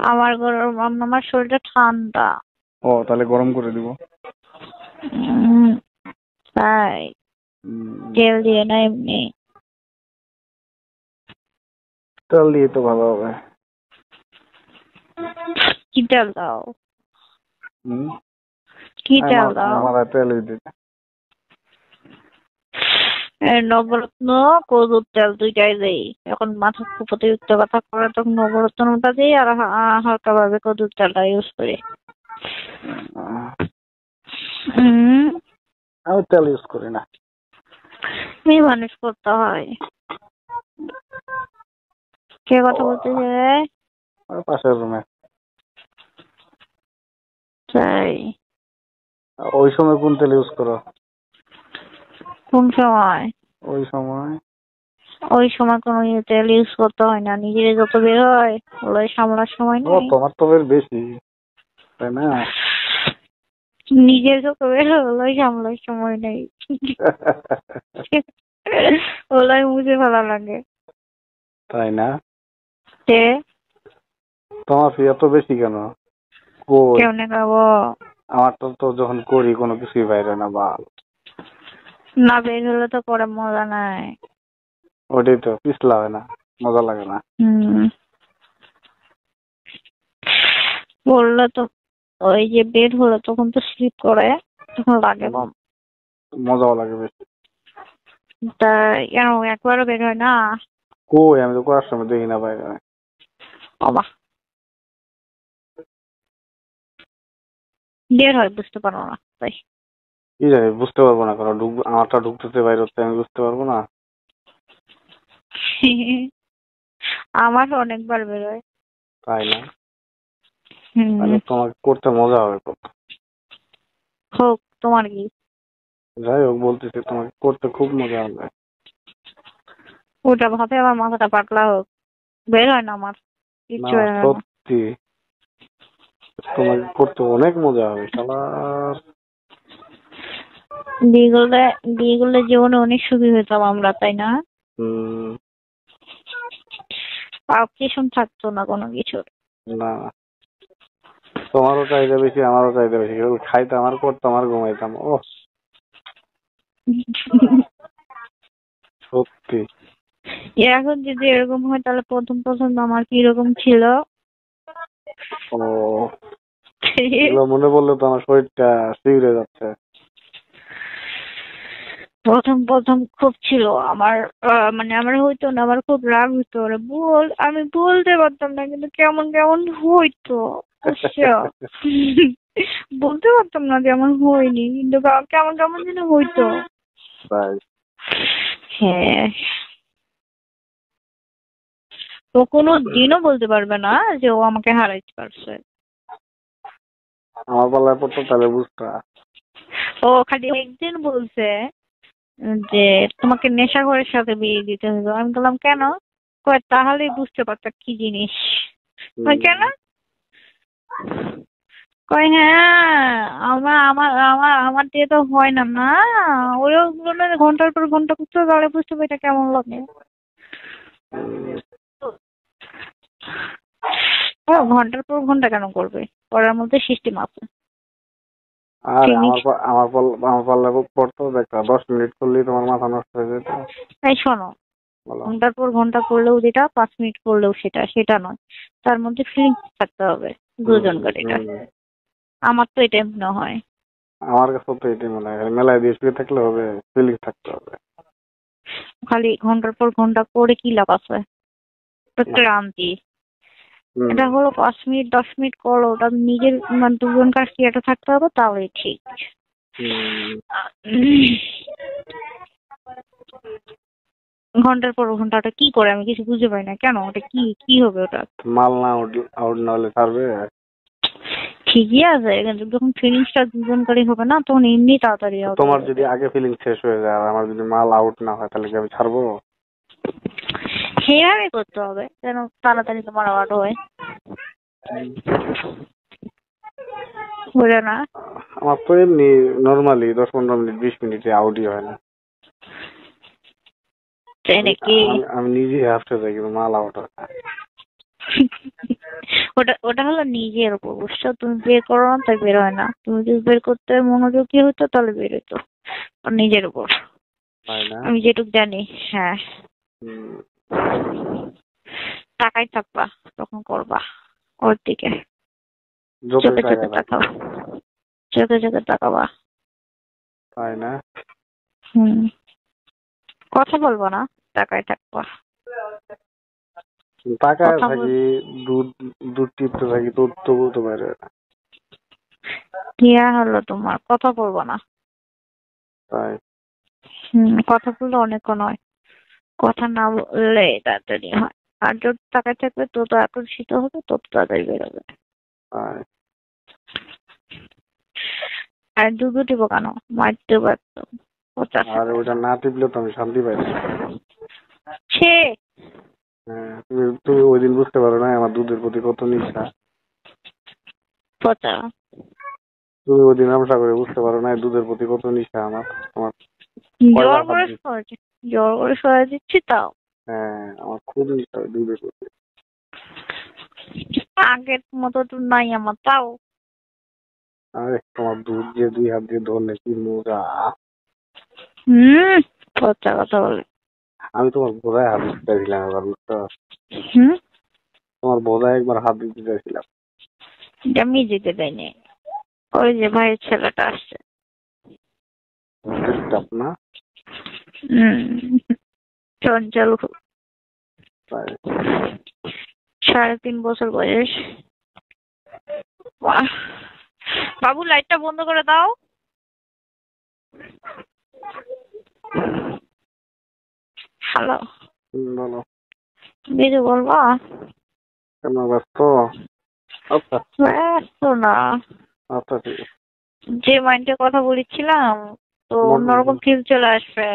আমার শরীরটা ঠান্ডা। ও তাহলে গরম করে দিব। তাই তেল দিয়ে না এমনি? তেল দিয়ে তো ভালো হবে। কি তেল দাও? কি তেল দাও? আমার তেলই দিতে। নবরত্ন কদুর তেল দুইটাই দেই। এখন মাথা খুব অতিরিক্ত ব্যথা করে তখন নবরত্নটা দিই, আর হালকা ভাবে কদুর তেলটা ইউজ করি। আমি তেল ইউজ করি না। মানুষ করতে হয়। কে কথা বলতেছে? পাশের রুমে। তাই? ওই সময় কোন তেল ইউজ করো? কোন সময়? ওই সময় কোনো তেল ইউজ করতে হয় না, নিজের যত বের হয় ওগুলো সামলার সময় নেই। তোমার তো বের বেশি, তাই না? নিজের যত বের হয় ওগুলোই সামলার সময় নেই। ওগুলোই মুছে ফেলা লাগে, তাই না? তোমার ফি এত বেশি কেন? কেমনে খাবো? আমার তো যখন করি কোনো কিছুই বাইরে না, বাল না বের হলে তো পরে মজা নাই। ওটাই তো, পিছলা হয় না, মজা লাগে না। বললে তো ওই যে বের হলে তখন তো স্লিপ করে, তখন লাগে কম, মজাও লাগে বেশি। তা কেন একবারও বের হয় না? আমি তো করার সময় দেখি না বাইরে। বাবা বের হয়, বুঝতে পারো না তাই। কি জানি, বুঝতে পারবো না, কারণ আমারটা ঢুকতেছে বাইরে হচ্ছে, আমি বুঝতে পারবো না। আমার অনেকবার বের হয়। তাই না? তাহলে তোমাকে করতে মজা হবে কত। হোক, তোমার কি? যাই হোক, বলতেছি তোমাকে করতে খুব মজা হবে। ওটা ভাবে আমার মাথাটা পাতলা হোক, বের হয় না আমার কিচ্ছু। সত্যি তোমাকে করতে অনেক মজা হবে শালার। বিয়ে করলে জীবনে অনেক সুখী হইতাম আমরা, তাই না? অবজেকশন থাকতো না কোনো কিছুর। না, তোমারও চাহিদা বেশি, আমারও চাহিদা বেশি, খাইতাম আর করতাম আর ঘুমাইতাম। ও সত্যি। এখন যদি এরকম হয় তাহলে প্রথম আমার কি রকম ছিল? মনে পড়লে তো আমার শরীরটা শিউরে যাচ্ছে। প্রথম খুব ছিল আমার, মানে আমার হইতো না, আমার খুব রাগ হইতো, আমি বলতে পারতাম না, কিন্তু কেমন কেমন হইতো বলতে পারতাম না যে আমার হয়নি, কিন্তু কেমন কেমন যেন হইতো। হ্যাঁ, ও কোনো দিনও বলতে পারবে না যে ও আমাকে হারাইতে পারছে। আমার পাল্লায় পড়তো তাহলে বুঝতা। ও খালি একদিন বলছে যে তোমাকে নেশাখোরের সাথে বিয়ে দিতে হবে। আমি বললাম কেন? কয় তাহলেই বুঝতে পারত কি জিনিস। কেন? কয় হ্যাঁ, আমার দিয়ে তো হয় না। না ওইগুলো ঘন্টার পর ঘন্টা করতে তাহলে বুঝতে পারি এটা কেমন লাগে। ঘন্টার পর ঘন্টা কেন করবে? করার মধ্যে সিস্টেম আছে। আমার পাল্লায় পড়তো দেখা 10 মিনিট করলেই তোমার মাথা নষ্ট হয়ে যেত। তাই শোনো, ঘন্টার পর ঘন্টা করলেও যেটা, 5 মিনিট করলেও সেটা নয়, তার মধ্যে ফিলিংস থাকতে হবে দুজনকার। এটা আমার তো এটাই মনে হয়। আমার কাছে তো এটাই মনে হয়, মেলায় দিয়ে শুয়ে থাকলে হবে, ফিলিংস থাকতে হবে। খালি ঘন্টার পর ঘন্টা করে কি লাভ আছে? ক্লান্তি। এটা হলো 5 মিনিট 10 মিনিট করো, ওটা নিজের মানে দুজনকার কি একটা থাকতে হবে, তাহলে ঠিক। ঘন্টার পর ঘন্টাটা কি করে আমি কিছু বুঝতে পারি না। কেন ওটা কি হবে? ওটা মাল না আউট না হলে ছাড়বে? ঠিকই আছে, কিন্তু যখন ফিলিংসটা দুজনকারই হবে না, তখন এমনি তাড়াতাড়ি হবে। তোমার যদি আগে ফিলিংস শেষ হয়ে যায় আর আমার যদি মাল আউট না হয়, তাহলে কি আমি ছাড়বো? সেভাবে করতে হবে যেন তাড়াতাড়ি তোমার আউট হয়, বুঝে না? আমার তো এমনি নর্মালি 10-15 মিনিট 20 মিনিটে আউটই হয় না। তাই নাকি? আমি নিজে হাফতে যাই, কিন্তু মাল আউট হয় না। ওটা ওটা হলো নিজের উপর, বুঝছো? তুমি বের করো না তাই বের হয় না। তুমি যদি বের করতে মনোযোগী হতো তাহলে বের হতো। আর নিজের উপর, তাই না? আমি যেটুক জানি। হ্যাঁ, হুম, তাকাই থাকবা, তখন করবা ওর দিকে। যতই চোখে টাকা চোখে থাকে। তাকাবা, চোখে চোখে তাকাবা। তাই না? হুম, কথা বলবো না, তাকাই থাকবা। টাকায় কথা বল, থাকি, দুধ দুধ টিপতে থাকি, তোর তবু তো বাইরে হয় না। কিয়া হলো তোমার? কথা বলবো না। তাই কথা বললে অনেকক্ষণ হয়, কথা না বললে তাড়াতাড়ি হয়। আর যত তাকায় থাকবে তত আকর্ষিত হবে, তত তাড়াতাড়ি বেরোবে। তাই। আর দুধ টিপো কেন? মারতে পারতো। আর ওটা না টিপলে তো আমি শান্তি পাই না। সে হ্যাঁ, তুমি তুমি ওই দিন বুঝতে পারো না আমার দুধের প্রতি কত নেশা। পচা। তুমি ওই দিন আমসা করে বুঝতে পারো না দুধের প্রতি কত নেশা আমার। আমার জোর কয়বার হাত করে দিচ্ছি। সরাচ্ছি, জোর করে সরাই দিচ্ছি তাও। হ্যাঁ, আমার খুব নেশা ওই দুধের প্রতি। আগের মতো তো নাই আমার, তাও। আরে তোমার দুধ যে 2 হাত দিয়ে ধরলে কি মজা। হুম, পচা কথা বলে। আমি তোমার বোধায় হাত দিতে চাইছিলাম এবার, বুঝছো? হুম, তোমার বোধায় একবার হাত দিতে চাইছিলাম। আমি যেতে দেয়নি। ওই যে ভাইয়ের ছেলেটা আসছে। ডিস্টার্ব না? হুম, চঞ্চল খুব। তাই 3.5 বছর বয়স। বাহ। বাবু, লাইটটা বন্ধ করে দাও। হ্যালো, বলো। কিছু বলবা? কেন ব্যস্ত? আচ্ছা ব্যস্ত না, আচ্ছা, ঠিক আছে। যে মাইন্ডে কথা বলেছিলাম তো অন্যরকম ফিল চলে আসবে।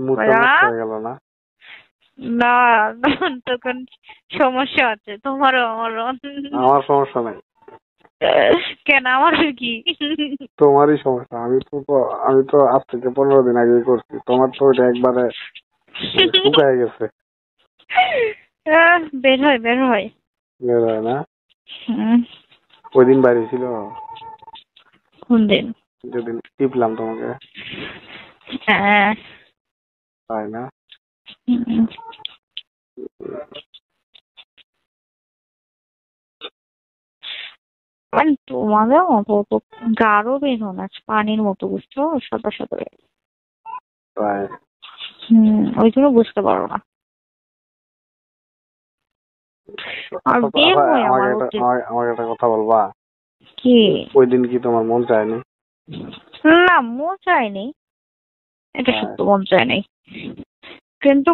মুডটা না নষ্ট হয়ে গেল না? না, তখন সমস্যা আছে তোমারও আমারও। আমার সমস্যা নাই, কেন, আমার কি? তোমারই সমস্যা। আমি তো আজ থেকে 15 দিন আগে করছি, তোমার তো ওইটা একবারে শুকায় গেছে। বের হয়, বের হয়। বের হয় না? হুম, ওই দিন বাইরে ছিল, কোন দিন? যেদিন টিপলাম তোমাকে। হ্যাঁ। তাই না? হুম। মানে তোমাদের মতো তো গাঢ় বের না, পানির মতো, বুঝছো? সাদা সাদা বের। তাই ওই জন্য বুঝতে পারো না। আর আচ্ছা, বের আচ্ছা, হয় আমাকে আমার একটা উচিত। আমাকে একটা কথা বলবা? কি? ওই দিন কি তোমার মন চায়নি? না, মন চায়নি, এটা তাই সত্য, মন চায়নি। কিন্তু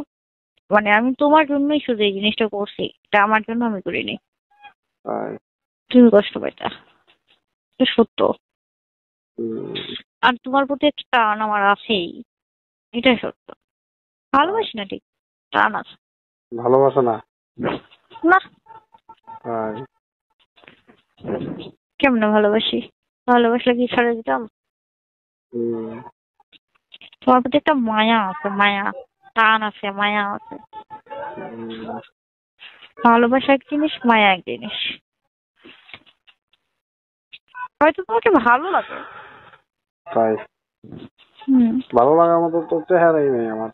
মানে আমি তোমার জন্যই শুধু এই জিনিসটা করছি, এটা আমার জন্য আমি করিনি। তাই তুমি কষ্ট পাইতা, এটা সত্য। হুম, আর তোমার প্রতি একটা টান আমার আছেই, এটা সত্য। তাই। ভালোবাসি না ঠিক, টান আছে। ভালোবাসো না? না, তাই কেমনে ভালোবাসি? ভালোবাসলে কি ছেড়ে দিতাম? হুম, তোমার প্রতি একটা মায়া আছে, মায়া, টান আছে, মায়া আছে। হুম, ভালোবাসা এক জিনিস, মায়া এক জিনিস। হয়তো তোমাকে ভালো লাগে। তাই হুম, ভালো লাগার মতো তো চেহারাই নেই আমার।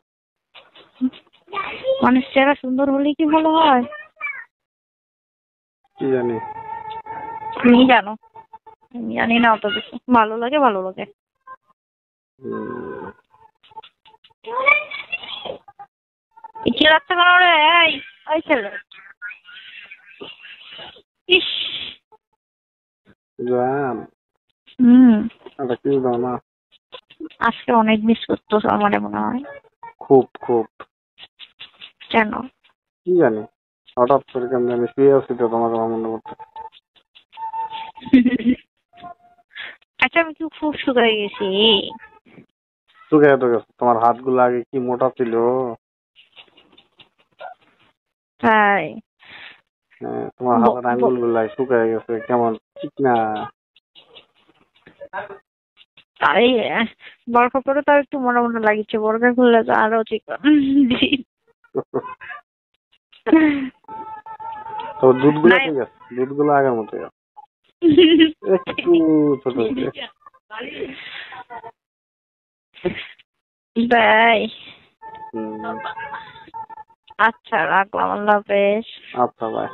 মানুষ চেহারা সুন্দর হলেই কি ভালো হয়? কি জানি। তুমি জানো, আমি জানি না অত কিছু। ভালো লাগে, ভালো লাগে। হুম, চিল্লাচ্ছে কেন রে? এই, ওই ছেলে। ইস। জান, হুম, একটা কিস দাও না। আজকে অনেক মিস করতেছ আমার মনে হয়। খুব খুব। কেন? কি জানি, হঠাৎ করে কেমন জানি শুয়ে আছি তো তোমাকে আমার মনে করতে। আচ্ছা, আমি কি খুব শুকাই গেছি? শুকিয়ে তো গেছে, তোমার হাতগুলো আগে কি মোটা ছিল। তাই? হ্যাঁ, তোমার হাতের আঙ্গুল গুলা শুকিয়ে গেছে, কেমন চিকনা। তাই বরফা পরে তো একটু মনে মনে লাগিচ্ছে, বরফা খুললে তো আরো চিকন। তো দুধগুলো নাই। ঠিক আছে, দুধগুলো আগের মতো একটু ছোট হচ্ছে। তাই হুম, আচ্ছা রাখলাম, আল্লাহ হাফেজ। আচ্ছা ভাই।